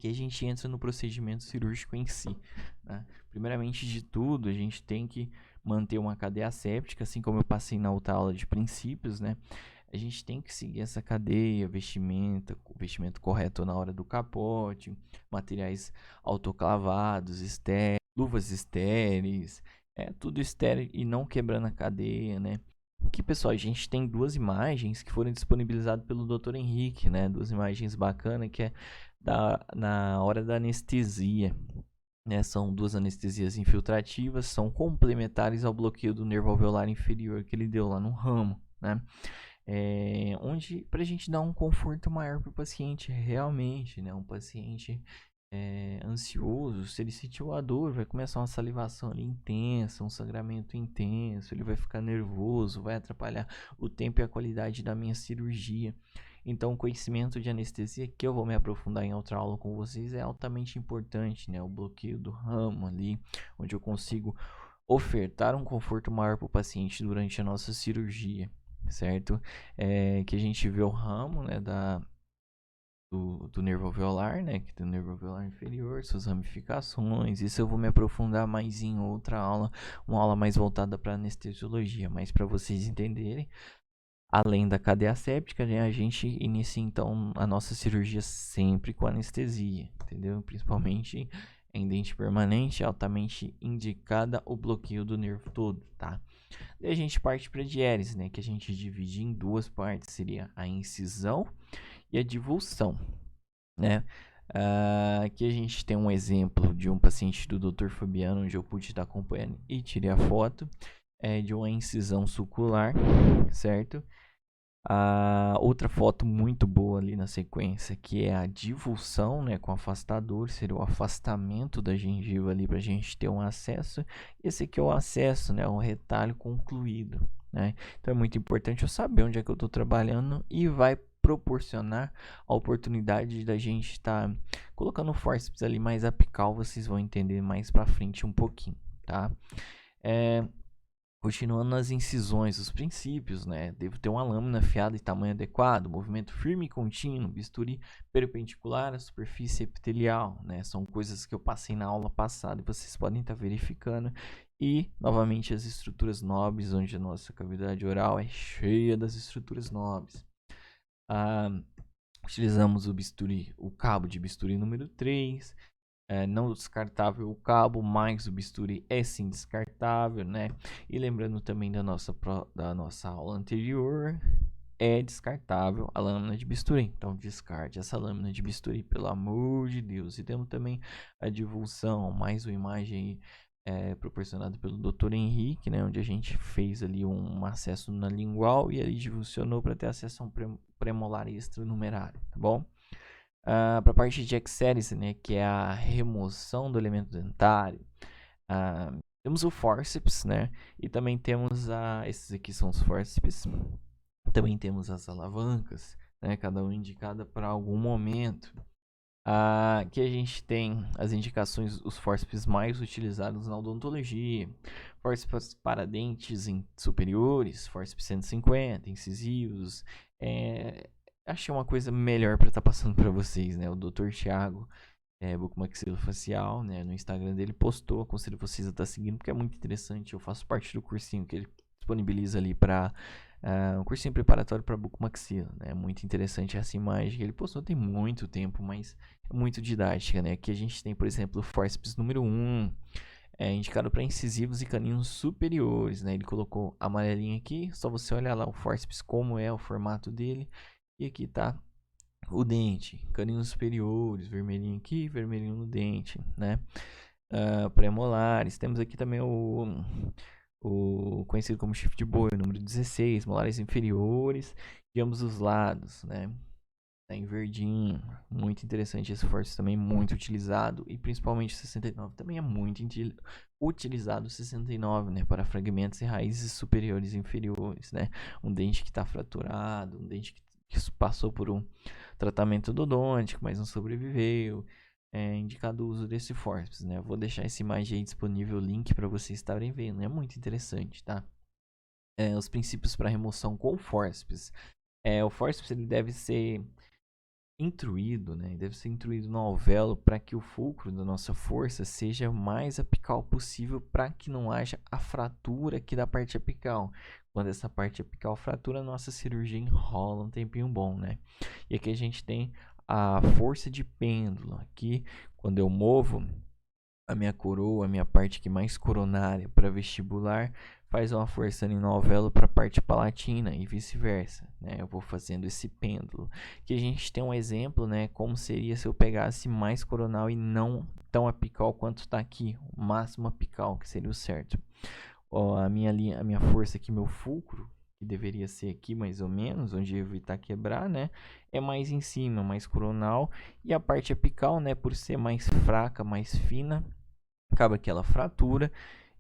aqui a gente entra no procedimento cirúrgico em si, né? Primeiramente de tudo, a gente tem que manter uma cadeia asséptica, assim como eu passei na outra aula de princípios, né? A gente tem que seguir essa cadeia, o vestimento correto na hora do capote, materiais autoclavados, luvas estéreis, tudo estéril e não quebrando a cadeia, né? Aqui, pessoal, a gente tem duas imagens que foram disponibilizadas pelo Dr. Henrique, né? Duas imagens bacanas que é na hora da anestesia, né? São duas anestesias infiltrativas, são complementares ao bloqueio do nervo alveolar inferior que ele deu lá no ramo, né? Onde para a gente dar um conforto maior para o paciente realmente, né? Um paciente ansioso, se ele sentiu a dor, vai começar uma salivação ali intensa, um sangramento intenso, ele vai ficar nervoso, vai atrapalhar o tempo e a qualidade da minha cirurgia. Então, o conhecimento de anestesia, que eu vou me aprofundar em outra aula com vocês, é altamente importante, né? O bloqueio do ramo ali, onde eu consigo ofertar um conforto maior para o paciente durante a nossa cirurgia, certo? Que a gente vê o ramo, né, do nervo alveolar, né, que tem o nervo alveolar inferior, suas ramificações. Isso eu vou me aprofundar mais em outra aula, uma aula mais voltada para anestesiologia, mas para vocês entenderem, além da cadeia séptica, né, a gente inicia então a nossa cirurgia sempre com anestesia, entendeu? Principalmente em dente permanente, altamente indicada o bloqueio do nervo todo, tá? Daí a gente parte para a diérese, né, que a gente divide em duas partes, seria a incisão e a divulsão, né? Aqui a gente tem um exemplo de um paciente do Dr. Fabiano, onde eu pude estar acompanhando e tirei a foto de uma incisão sucular, certo? Outra foto muito boa ali na sequência, que é a divulsão, né, com afastador, seria o afastamento da gengiva ali para a gente ter um acesso. Esse aqui é o acesso, né, o retalho concluído, né? Então é muito importante eu saber onde é que eu estou trabalhando e vai proporcionar a oportunidade da gente estar colocando o forceps ali mais apical, vocês vão entender mais para frente um pouquinho, tá? Continuando nas incisões, os princípios, né? Devo ter uma lâmina afiada de tamanho adequado, movimento firme e contínuo, bisturi perpendicular à superfície epitelial, né? São coisas que eu passei na aula passada e vocês podem estar verificando. E, novamente, as estruturas nobres, onde a nossa cavidade oral é cheia das estruturas nobres. Utilizamos o cabo de bisturi número 3. Não descartável o cabo, mas o bisturi é sim descartável, né? E lembrando também da nossa aula anterior, é descartável a lâmina de bisturi. Então descarte essa lâmina de bisturi, pelo amor de Deus. E temos também a divulsão, mais uma imagem proporcionada pelo Dr. Henrique, né? Onde a gente fez ali um acesso na lingual e ele divulsionou para ter acesso a um premolar extranumerário, tá bom? Para a parte de exérese, né, que é a remoção do elemento dentário, temos o forceps, né, e também temos esses aqui são os forceps, também temos as alavancas, né, cada uma indicada para algum momento. Aqui a gente tem as indicações, os forceps mais utilizados na odontologia, forceps para dentes superiores, forceps 150, incisivos. Achei uma coisa melhor para estar passando para vocês, né? O Dr. Thiago Bucomaxilofacial, né? No Instagram dele postou, aconselho vocês a estar seguindo porque é muito interessante. Eu faço parte do cursinho que ele disponibiliza ali para um cursinho preparatório para bucomaxila, né? É muito interessante essa imagem que ele postou tem muito tempo, mas é muito didática, né? Aqui a gente tem, por exemplo, o forceps número 1, indicado para incisivos e caninos superiores, né? Ele colocou amarelinho aqui, só você olhar lá o forceps como é o formato dele. E aqui tá o dente, caninos superiores, vermelhinho aqui, vermelhinho no dente, né? Premolares, temos aqui também o conhecido como chifre de boi, número 16, molares inferiores de ambos os lados, né? Tá em verdinho, muito interessante esse forceps também, muito utilizado, e principalmente o 69 também é muito utilizado, o 69, né, para fragmentos e raízes superiores e inferiores, né, um dente que está fraturado, um dente que passou por um tratamento odontológico, mas não sobreviveu, indicado o uso desse forceps, né, eu vou deixar essa imagem aí disponível, o link para vocês estarem vendo, é muito interessante, tá? Os princípios para remoção com forceps, o forceps ele deve ser intruído, né? Deve ser intruído no alvéolo para que o fulcro da nossa força seja o mais apical possível, para que não haja a fratura aqui da parte apical. Quando essa parte apical fratura, a nossa cirurgia enrola um tempinho bom, né? E aqui a gente tem a força de pêndulo. Aqui, quando eu movo a minha coroa, a minha parte aqui mais coronária para vestibular, faz uma força ali no alvéolo para a parte palatina e vice-versa, né? Eu vou fazendo esse pêndulo. Que a gente tem um exemplo, né? Como seria se eu pegasse mais coronal e não tão apical quanto está aqui, o máximo apical, que seria o certo. Ó, a minha linha, a minha força aqui, meu fulcro, que deveria ser aqui mais ou menos, onde evitar quebrar, né? É mais em cima, mais coronal. E a parte apical, né? Por ser mais fraca, mais fina, acaba que ela fratura.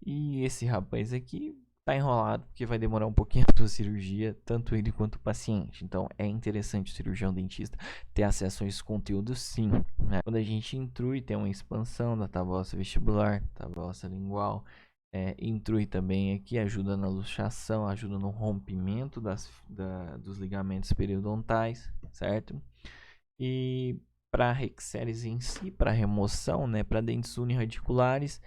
E esse rapaz aqui tá enrolado, porque vai demorar um pouquinho a sua cirurgia, tanto ele quanto o paciente. Então é interessante o cirurgião dentista ter acesso a esse conteúdo, sim, né? Quando a gente intrui, tem uma expansão da tábua óssea vestibular, tábua óssea lingual. Intrui também aqui, ajuda na luxação, ajuda no rompimento dos ligamentos periodontais, certo? E para rexeres em si, para remoção, né, para dentes unirradiculares,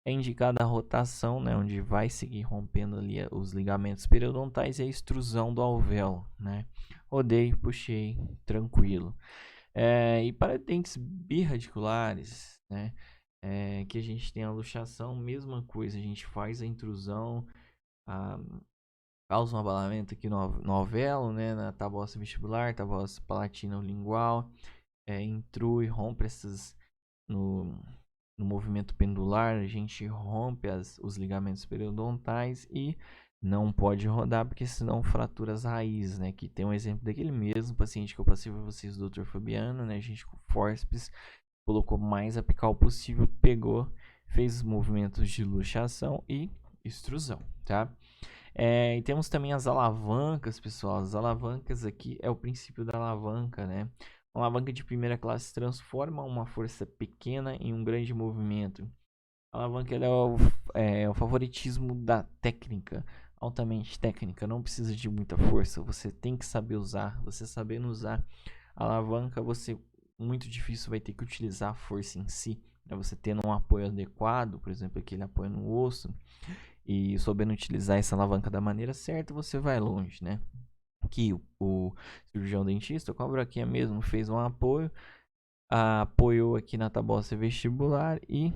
é indicada a rotação, né, onde vai seguir rompendo ali os ligamentos periodontais, e a extrusão do alvéolo, né? Rodei, puxei, tranquilo. E para dentes birradiculares, né, que a gente tem a luxação, mesma coisa, a gente faz a intrusão, causa um abalamento aqui no alvéolo, né, na tábua óssea vestibular, tábua óssea palatina lingual, intrui, rompe essas no movimento pendular, a gente rompe os ligamentos periodontais e não pode rodar, porque senão fratura as raízes, né? Que tem um exemplo daquele mesmo paciente que eu passei para vocês, do Dr. Fabiano, né? A gente com forceps colocou mais apical possível, pegou, fez os movimentos de luxação e extrusão, tá? E temos também as alavancas, pessoal. As alavancas aqui é o princípio da alavanca, né? Uma alavanca de primeira classe transforma uma força pequena em um grande movimento. A alavanca é o favoritismo da técnica, altamente técnica. Não precisa de muita força, você tem que saber usar. Você sabendo usar a alavanca, você muito difícil vai ter que utilizar a força em si, né? Você tendo um apoio adequado, por exemplo, aquele apoio no osso, e souber utilizar essa alavanca da maneira certa, você vai longe, né? Aqui o cirurgião dentista, com a broquinha mesmo, fez um apoio, apoiou aqui na tábua óssea vestibular e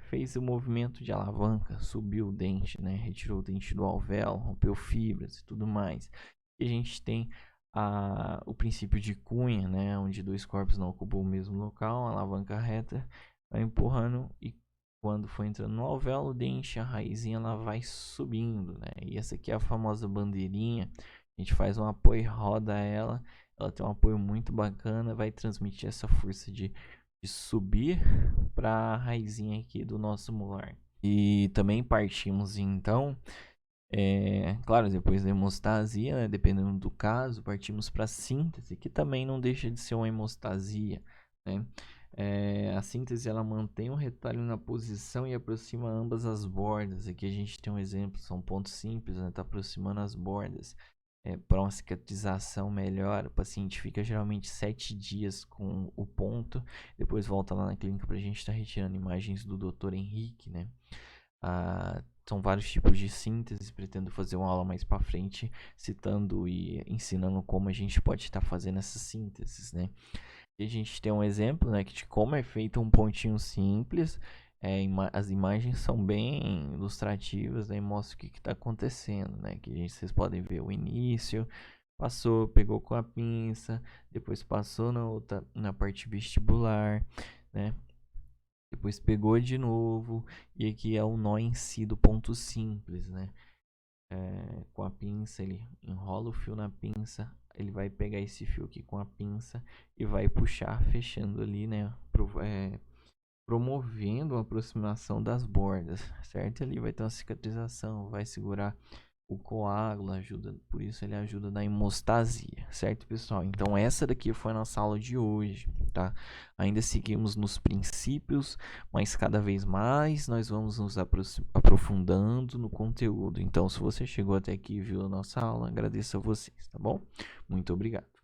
fez o movimento de alavanca, subiu o dente, né? Retirou o dente do alvéolo, rompeu fibras e tudo mais. E a gente tem o princípio de cunha, né? Onde dois corpos não ocupam o mesmo local, a alavanca reta vai empurrando e quando for entrando no alvéolo, o dente, a raizinha, ela vai subindo, né? E essa aqui é a famosa bandeirinha. A gente faz um apoio e roda ela. Ela tem um apoio muito bacana, vai transmitir essa força de subir para a raizinha aqui do nosso molar. E também partimos então, claro, depois da hemostasia, né, dependendo do caso, partimos para a síntese, que também não deixa de ser uma hemostasia, né? A síntese, ela mantém o retalho na posição e aproxima ambas as bordas. Aqui a gente tem um exemplo, são pontos simples, né? Tá aproximando as bordas. Para uma cicatrização melhor, o paciente fica geralmente 7 dias com o ponto, depois volta lá na clínica para a gente estar retirando imagens do Dr. Henrique, né? São vários tipos de síntese, pretendo fazer uma aula mais para frente, citando e ensinando como a gente pode estar fazendo essas sínteses, né? E a gente tem um exemplo, né, de como é feito um pontinho simples. As imagens são bem ilustrativas, né, e mostra o que está acontecendo, né? Que vocês podem ver o início, passou, pegou com a pinça, depois passou na parte vestibular, né? Depois pegou de novo, e aqui é o nó em si do ponto simples, né? Com a pinça, ele enrola o fio na pinça, ele vai pegar esse fio aqui com a pinça e vai puxar, fechando ali, né? Promovendo a aproximação das bordas, certo? Ali vai ter uma cicatrização, vai segurar o coágulo, por isso ele ajuda na hemostasia, certo, pessoal? Então essa daqui foi a nossa aula de hoje, tá? Ainda seguimos nos princípios, mas cada vez mais nós vamos nos aprofundando no conteúdo. Então, se você chegou até aqui e viu a nossa aula, agradeço a vocês, tá bom? Muito obrigado.